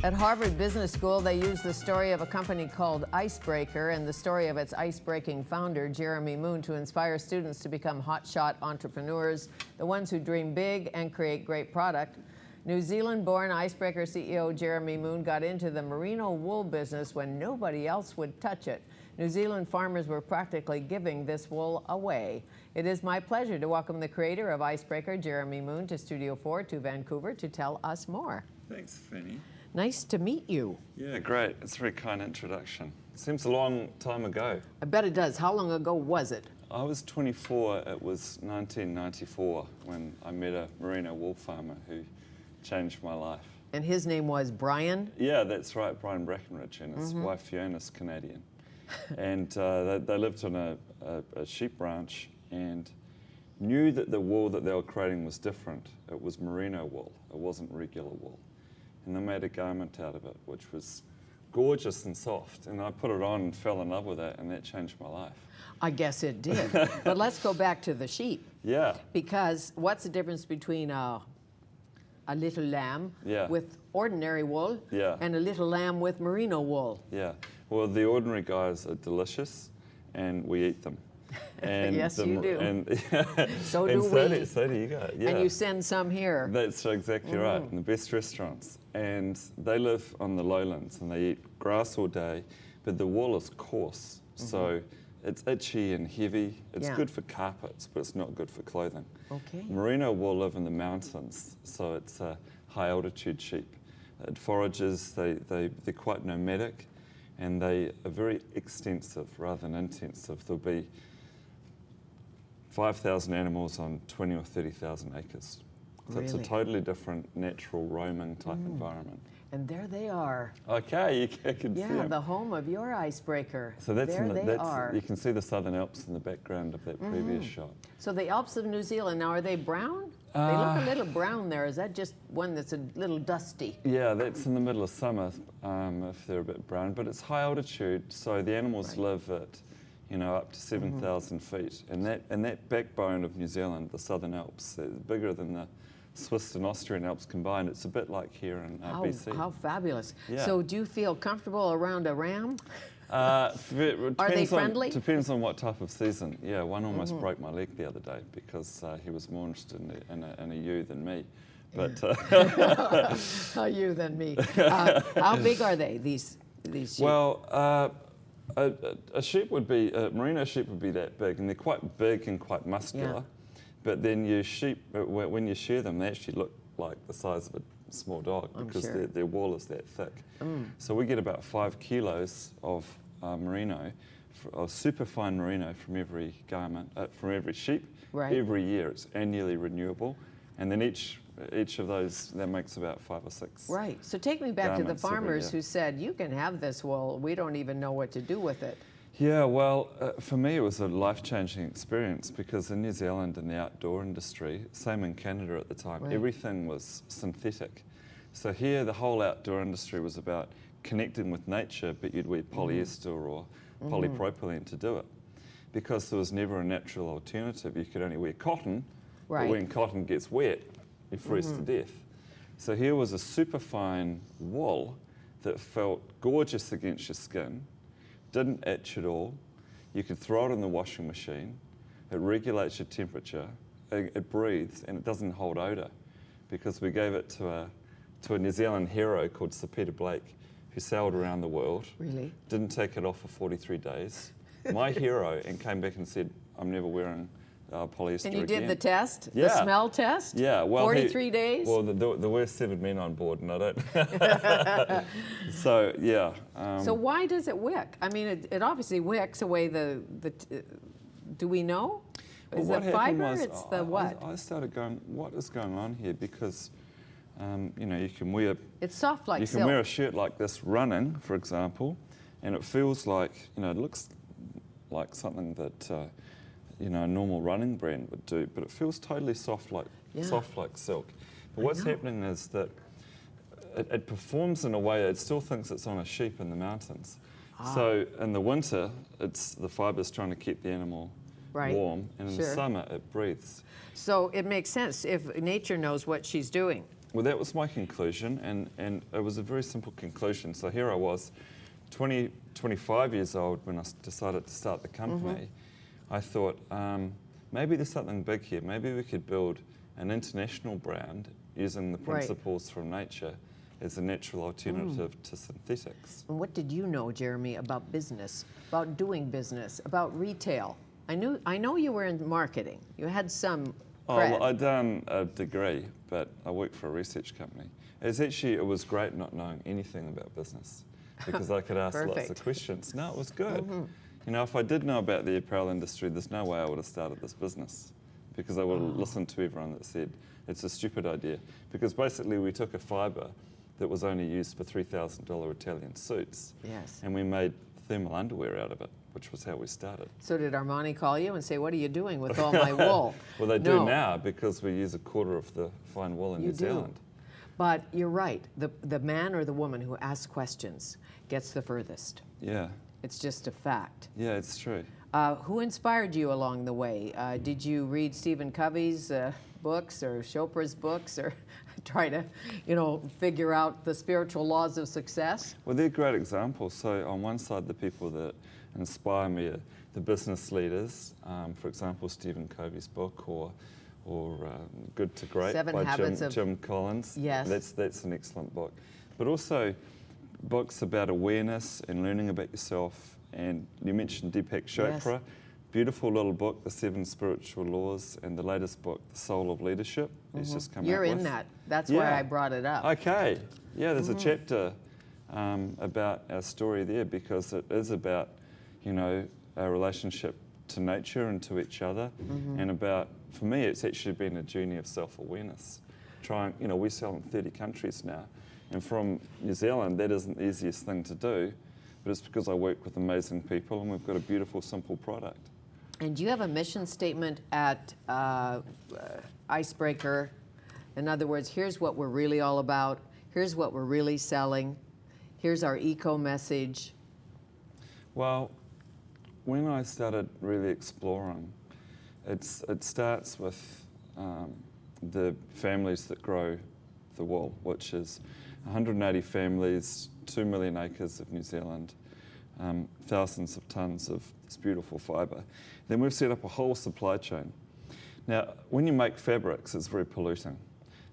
At Harvard Business School, they use the story of a company called Icebreaker and the story of its ice-breaking founder, Jeremy Moon, to inspire students to become hotshot entrepreneurs, the ones who dream big and create great product. New Zealand-born Icebreaker CEO Jeremy Moon got into the merino wool business when nobody else would touch it. New Zealand farmers were practically giving this wool away. It is my pleasure to welcome the creator of Icebreaker, Jeremy Moon, to Studio 4 to Vancouver to tell us more. Thanks, Fanny. Nice to meet you. Yeah, great. It's a very kind introduction. Seems a long time ago. I bet it does. How long ago was it? I was 24. It was 1994 when I met a merino wool farmer who changed my life. And his name was Brian? Yeah, that's right, Brian Brackenridge, and his wife Fiona's Canadian. And they lived on a sheep ranch and knew that the wool that they were creating was different. It was merino wool. It wasn't regular wool. And they made a garment out of it, which was gorgeous and soft. And I put it on and fell in love with it, and that changed my life. I guess it did. But let's go back to the sheep. Yeah. Because what's the difference between a little lamb with ordinary wool and a little lamb with merino wool? Yeah. Well, the ordinary guys are delicious, and we eat them. And yes, you do. And, so do we. So do you guys. Yeah. And you send some here. That's exactly right, in the best restaurants. And they live on the lowlands, and they eat grass all day, but the wool is coarse, so it's itchy and heavy. It's good for carpets, but it's not good for clothing. Okay. Merino wool live in the mountains, so it's a high-altitude sheep. It forages, they're quite nomadic, and they are very extensive rather than intensive. There'll be 5,000 animals on 20 or 30,000 acres. So it's a totally different natural roaming type environment. And there they are. Okay, you can see them. Yeah, the home of your Icebreaker. So that's there they are. You can see the Southern Alps in the background of that previous shot. So the Alps of New Zealand, now are they brown? They look a little brown there. Is that just one that's a little dusty? Yeah, that's in the middle of summer if they're a bit brown, but it's high altitude, so the animals live at up to 7,000 feet. And that backbone of New Zealand, the Southern Alps, is bigger than the Swiss and Austrian Alps combined. It's a bit like here in BC. How fabulous. Yeah. So do you feel comfortable around a ram? Are they friendly? Depends on what type of season. Yeah, one almost broke my leg the other day because he was more interested in a ewe than me. But A ewe than me. How big are they, these sheep? Well, a sheep would be, a merino sheep would be that big, and they're quite big and quite muscular. Yeah. But then your sheep, when you shear them, they actually look like the size of a small dog because their wool is that thick. So we get about 5 kilos of merino, of super fine merino from every garment, from every sheep, every year. It's annually renewable, and then each of those, that makes about 5 or 6. Right. So take me back to the farmers who said, you can have this wool, we don't even know what to do with it. Yeah, well, for me it was a life-changing experience because in New Zealand in the outdoor industry, same in Canada at the time, everything was synthetic. So here the whole outdoor industry was about connecting with nature, but you'd wear polyester or polypropylene to do it. Because there was never a natural alternative, you could only wear cotton, but when cotton gets wet, you freeze to death. So here was a superfine wool that felt gorgeous against your skin, didn't itch at all. You could throw it in the washing machine. It regulates your temperature. It breathes, and it doesn't hold odour because we gave it to a New Zealand hero called Sir Peter Blake, who sailed around the world. Really? Didn't take it off for 43 days. My hero, and came back and said, I'm never wearing polyester And you again. did the test? Yeah. The smell test? Yeah. Well, 43 days? Well, there were 7 men on board, and I don't. So, yeah. So why does it wick? I mean, it obviously wicks away do we know? Is what it fiber? Was, it's the what? I started going, what is going on here? Because, you can wear... It's soft like silk. You can wear a shirt like this running, for example, and it feels like, it looks like something that... a normal running brand would do, but it feels totally soft like silk. But what's happening is that it performs in a way it still thinks it's on a sheep in the mountains. So in the winter, it's the fiber's trying to keep the animal warm, and in the summer it breathes. So it makes sense if nature knows what she's doing. Well, that was my conclusion, and it was a very simple conclusion. So here I was, 25 years old when I decided to start the company. I thought, maybe there's something big here. Maybe we could build an international brand using the principles from nature as a natural alternative to synthetics. And what did you know, Jeremy, about business, about doing business, about retail? I know you were in marketing. You had some cred. Well, I'd done a degree, but I worked for a research company. It was great not knowing anything about business because I could ask lots of questions. No, it was good. You know, if I did know about the apparel industry, there's no way I would have started this business because I would have listened to everyone that said it's a stupid idea. Because basically we took a fibre that was only used for $3,000 Italian suits, and we made thermal underwear out of it, which was how we started. So did Armani call you and say, what are you doing with all my wool? Well, they do now because we use a quarter of the fine wool in New Zealand. But you're right. The man or the woman who asks questions gets the furthest. Yeah. It's just a fact. Yeah, it's true. Who inspired you along the way? Did you read Stephen Covey's books or Chopra's books or try to, figure out the spiritual laws of success? Well, they're great examples. So on one side, the people that inspire me are the business leaders. For example, Stephen Covey's book or Good to Great by Jim Collins. Yes. That's an excellent book. But also books about awareness and learning about yourself. And you mentioned Deepak Chopra. Beautiful little book, The 7 Spiritual Laws, and the latest book, The Soul of Leadership. He's just come out with. You're in that. That's why I brought it up. Okay. Yeah, there's a chapter about our story there because it is about, our relationship to nature and to each other, and about, for me, it's actually been a journey of self-awareness. We sell in 30 countries now, and from New Zealand, that isn't the easiest thing to do, but it's because I work with amazing people and we've got a beautiful, simple product. And do you have a mission statement at Icebreaker? In other words, here's what we're really all about. Here's what we're really selling. Here's our eco message. Well, when I started really exploring, it starts with the families that grow the wool, which is 180 families, 2 million acres of New Zealand, thousands of tons of this beautiful fibre. Then we've set up a whole supply chain. Now, when you make fabrics, it's very polluting.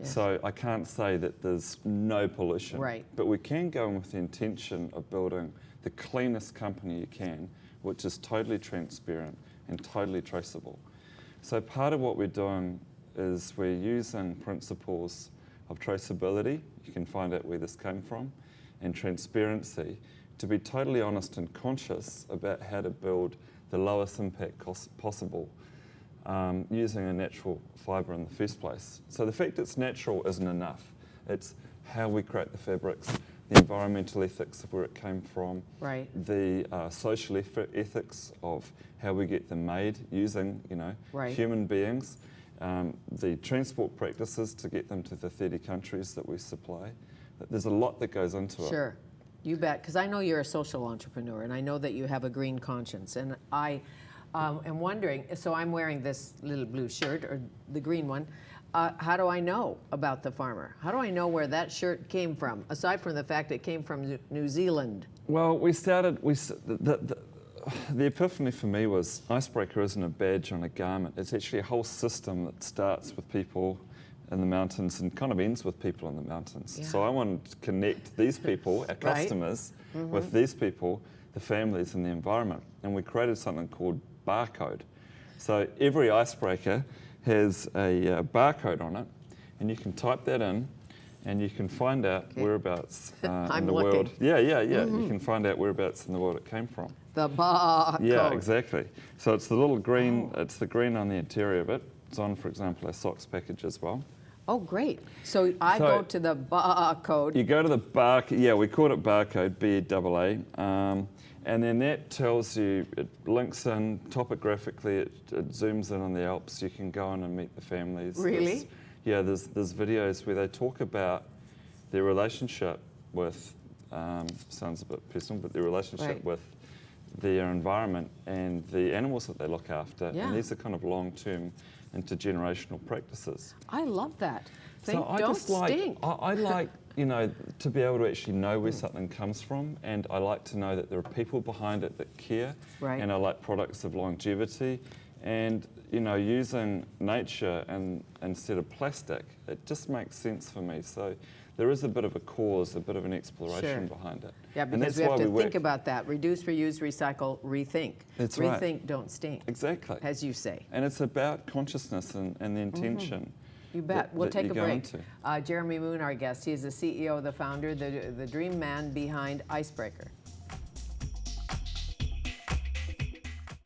So I can't say that there's no pollution. Right. But we can go in with the intention of building the cleanest company you can, which is totally transparent and totally traceable. So part of what we're doing is we're using principles of traceability, you can find out where this came from, and transparency to be totally honest and conscious about how to build the lowest impact possible using a natural fibre in the first place. So the fact it's natural isn't enough. It's how we create the fabrics, the environmental ethics of where it came from, the social ethics of how we get them made using, human beings, the transport practices to get them to the 30 countries that we supply. There's a lot that goes into it. Sure, you bet, because I know you're a social entrepreneur and I know that you have a green conscience, and I am wondering, so I'm wearing this little blue shirt, or the green one, how do I know about the farmer? How do I know where that shirt came from, aside from the fact it came from New Zealand? Well, the epiphany for me was Icebreaker isn't a badge on a garment. It's actually a whole system that starts with people in the mountains and kind of ends with people in the mountains. Yeah. So I wanted to connect these people, our customers, with these people, the families and the environment. And we created something called barcode. So every Icebreaker has a barcode on it, and you can type that in and you can find out whereabouts in the world. Yeah. You can find out whereabouts in the world it came from. The barcode. Yeah, exactly. So it's the little green, it's the green on the interior of it. It's on, for example, our socks package as well. Oh, great. So I go to the barcode. You go to the barcode, we called it barcode, B-A-A. And then that tells you, it links in topographically, it zooms in on the Alps. You can go in and meet the families. Really? There's videos where they talk about their relationship with, sounds a bit personal, but their relationship with their environment and the animals that they look after. And these are kind of long-term intergenerational practices. I love that. So I don't just like, stink. I like, you know, to be able to actually know where something comes from, and I like to know that there are people behind it that care, Right. and I like products of longevity, and you know, using nature instead of plastic, it just makes sense for me. So there is a bit of a cause, a bit of an exploration behind it. Yeah, And because that's we have why to we think work. about that. Reduce, reuse, recycle, rethink. That's right. Rethink, don't stink. Exactly. As you say. And it's about consciousness and the intention. You bet. We'll take you a go break. into. Jeremy Moon, our guest. He's the CEO, the founder, the dream man behind Icebreaker.